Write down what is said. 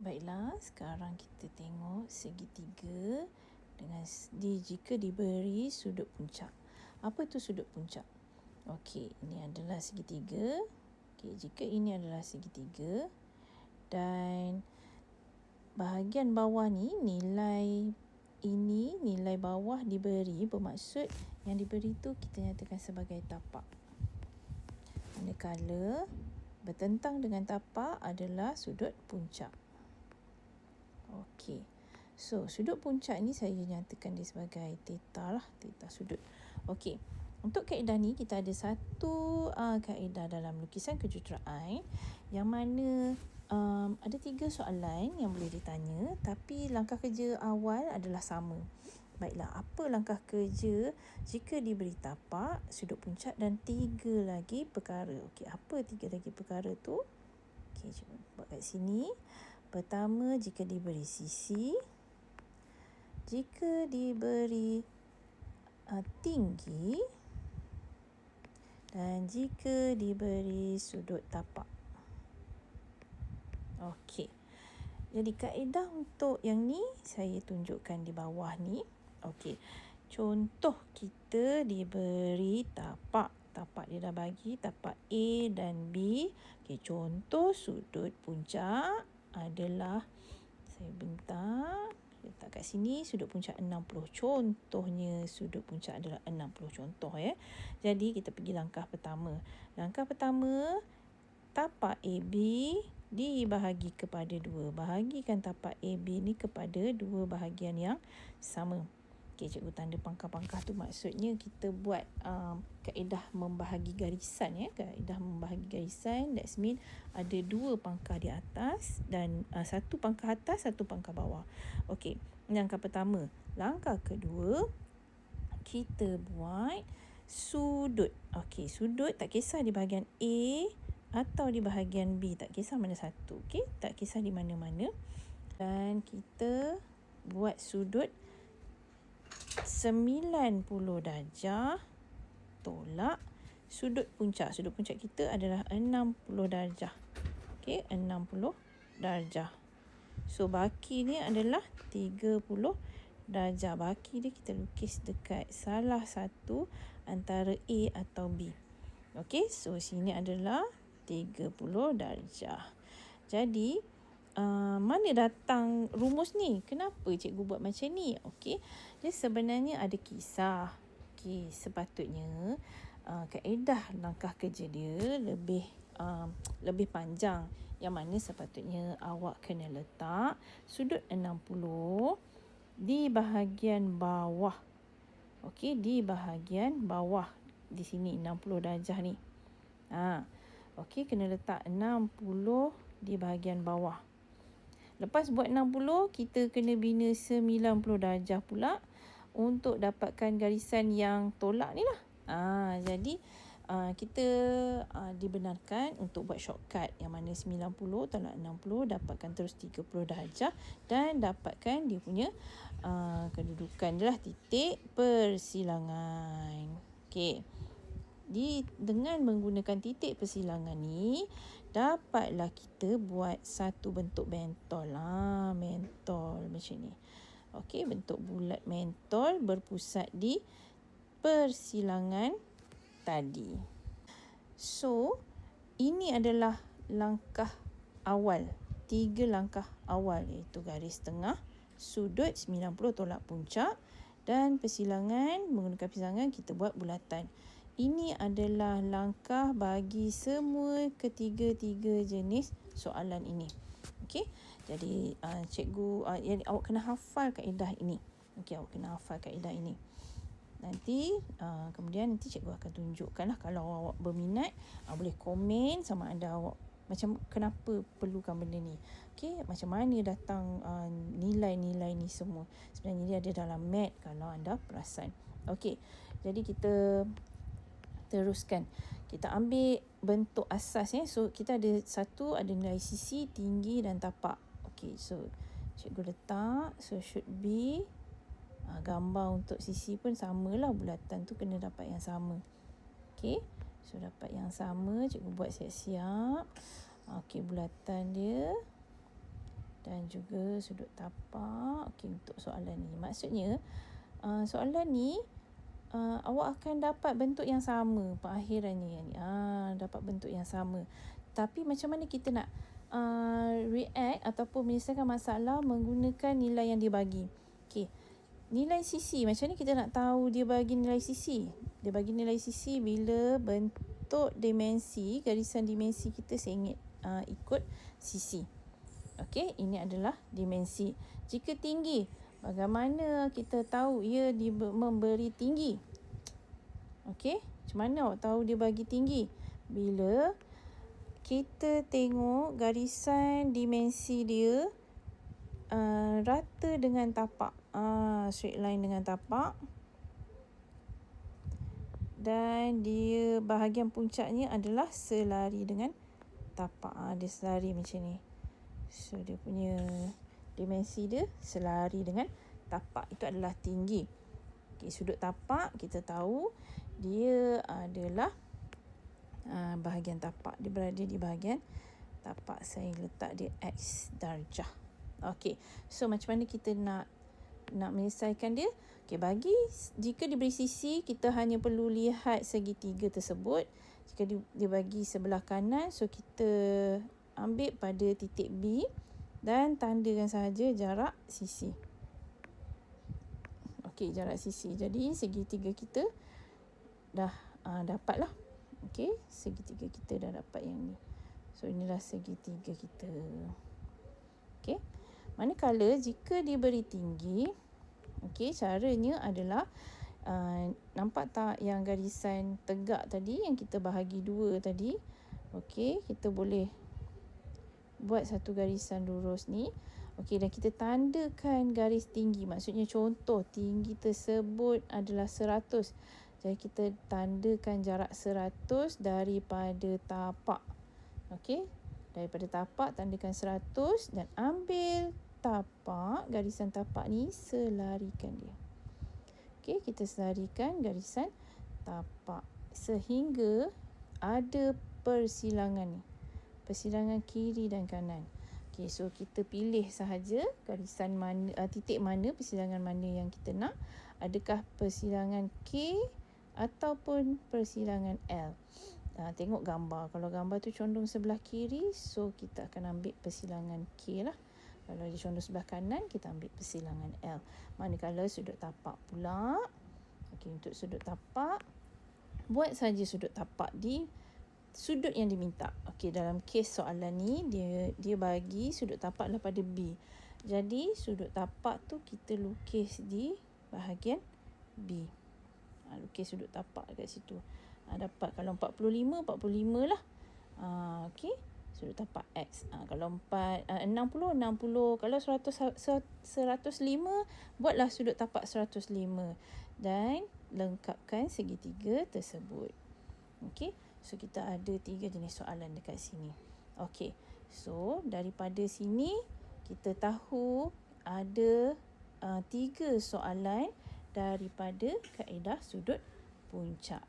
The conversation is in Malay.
Baiklah, sekarang kita tengok segitiga dengan jika diberi sudut puncak. Apa tu sudut puncak? Okey, ini adalah segitiga. Okey, jika ini adalah segitiga dan bahagian bawah ni nilai bawah diberi, bermaksud yang diberi tu kita nyatakan sebagai tapak. Manakala bertentang dengan tapak adalah sudut puncak. Okey. So, sudut puncak ni saya nyatakan dia sebagai theta lah, theta sudut. Okey. Untuk kaedah ni kita ada satu kaedah dalam lukisan kejuruteraan yang mana ada 3 soalan yang boleh ditanya, tapi langkah kerja awal adalah sama. Baiklah, apa langkah kerja jika diberi tapak, sudut puncak dan 3 lagi perkara? Okey, apa 3 lagi perkara tu? Okey, cuba buat kat sini. Pertama, jika diberi sisi, jika diberi tinggi dan jika diberi sudut tapak. Okey. Jadi kaedah untuk yang ni saya tunjukkan di bawah ni. Okey. Contoh kita diberi tapak. Tapak dia dah bagi tapak A dan B. Okey, contoh sudut puncak adalah, saya bentar, letak kat sini, sudut puncak 60. Contohnya sudut puncak adalah 60 contoh ya. Jadi kita pergi langkah pertama. Langkah pertama, tapak AB dibahagi kepada 2. Bahagikan tapak AB ni kepada 2 bahagian yang sama. Okey, cikgu tanda pangkah-pangkah tu maksudnya kita buat kaedah membahagi garisan ya. Kaedah membahagi garisan, that's mean ada 2 pangkah di atas dan 1 pangkah atas, 1 pangkah bawah. Okey, langkah pertama. Langkah kedua, kita buat sudut. Okey, sudut tak kisah di bahagian A atau di bahagian B, tak kisah mana satu. Okey, tak kisah di mana-mana. Dan kita buat sudut 90 darjah tolak sudut puncak. Sudut puncak kita adalah 60 darjah. Okey, 60 darjah. So, baki ni adalah 30 darjah. Baki dia kita lukis dekat salah satu antara A atau B. Okey, so sini adalah 30 darjah. Jadi, mana datang rumus ni? Kenapa cikgu buat macam ni? Okey, dia sebenarnya ada kisah. Okey, sepatutnya kaedah langkah kerja dia lebih panjang, yang mana sepatutnya awak kena letak sudut 60 di bahagian bawah. Okey, di bahagian bawah di sini 60 darjah ni. Okey, kena letak 60 di bahagian bawah. Lepas buat 60, kita kena bina 90 darjah pula untuk dapatkan garisan yang tolak ni lah. Jadi kita dibenarkan untuk buat shortcut yang mana 90 tolak 60, dapatkan terus 30 darjah dan dapatkan dia punya kedudukan dia lah, titik persilangan. Okey. Dengan menggunakan titik persilangan ni, dapatlah kita buat satu bentuk mentol. Mentol macam ni. Okey, bentuk bulat mentol berpusat di persilangan tadi. So, ini adalah langkah awal. 3 langkah awal, iaitu garis tengah, sudut 90 tolak puncak dan persilangan. Menggunakan persilangan kita buat bulatan. Ini adalah langkah bagi semua ketiga-tiga jenis soalan ini. Okey, jadi cikgu awak kena hafal kaedah ini. Okey, awak kena hafal kaedah ini. Nanti kemudian nanti cikgu akan tunjukkanlah, kalau awak berminat boleh komen sama ada awak macam kenapa perlukan benda ni. Okey, macam mana datang nilai-nilai ni semua. Sebenarnya dia ada dalam mat kalau anda perasan. Okey, jadi kita teruskan. Kita ambil bentuk asas ya. So, kita ada ada nilai sisi, tinggi dan tapak. Okey, so cikgu letak, so should be gambar untuk sisi pun samalah, bulatan tu kena dapat yang sama. Okey, so dapat yang sama, cikgu buat siap-siap. Okey, bulatan dia dan juga sudut tapak. Okey, untuk soalan ni. Maksudnya, soalan ni awak akan dapat bentuk yang sama perakhirannya. Dapat bentuk yang sama. Tapi macam mana kita nak react ataupun menyelesaikan masalah menggunakan nilai yang dia bagi. Okey. Nilai sisi, macam ni kita nak tahu dia bagi nilai sisi. Dia bagi nilai sisi bila bentuk dimensi, garisan dimensi kita sengit ikut sisi. Okey, ini adalah dimensi. Jika tinggi, bagaimana kita tahu ia memberi tinggi? Okey, macam mana awak tahu dia bagi tinggi? Bila kita tengok garisan dimensi dia rata dengan tapak. Straight line dengan tapak. Dan dia bahagian puncaknya adalah selari dengan tapak. Dia selari macam ni. So, dia punya dimensi dia selari dengan tapak. Itu adalah tinggi. Okay, sudut tapak kita tahu dia adalah bahagian tapak. Dia berada di bahagian tapak. Saya letak dia X darjah. Okey. So, macam mana kita nak menyelesaikan dia? Okey, jika diberi sisi, kita hanya perlu lihat segitiga tersebut. Jika dia bagi sebelah kanan, so kita ambil pada titik B dan tandakan sahaja jarak sisi. Okey, jarak sisi. Jadi, segitiga kita dah dapatlah. Okey, segitiga kita dah dapat yang ni. So, inilah segitiga kita. Okey. Manakala jika diberi tinggi, okey, caranya adalah nampak tak yang garisan tegak tadi yang kita bahagi dua tadi? Okey, kita boleh buat satu garisan lurus ni. Okey, dan kita tandakan garis tinggi. Maksudnya contoh tinggi tersebut adalah 100. Jadi kita tandakan jarak 100 daripada tapak. Okey, daripada tapak tandakan 100 dan ambil tapak, garisan tapak ni selarikan dia. Okey, kita selarikan garisan tapak sehingga ada persilangan ni. Persilangan kiri dan kanan. Okey, so kita pilih sahaja garisan mana, titik mana, persilangan mana yang kita nak. Adakah persilangan K ataupun persilangan L. Tengok gambar. Kalau gambar tu condong sebelah kiri, so kita akan ambil persilangan K lah. Kalau dia condong sebelah kanan, kita ambil persilangan L. Manakala sudut tapak pula. Okey, untuk sudut tapak, buat saja sudut tapak di sudut yang diminta. Okey, dalam kes soalan ni, dia bagi sudut tapak adalah pada B. Jadi, sudut tapak tu kita lukis di bahagian B. Lukis sudut tapak dekat situ. Dapat kalau 45 lah. Okey. Sudut tapak X. Kalau 60. Kalau 105, buatlah sudut tapak 105 dan lengkapkan segitiga tersebut. Okey. So kita ada 3 jenis soalan dekat sini. Okey. So daripada sini kita tahu ada 3 soalan daripada kaedah sudut puncak.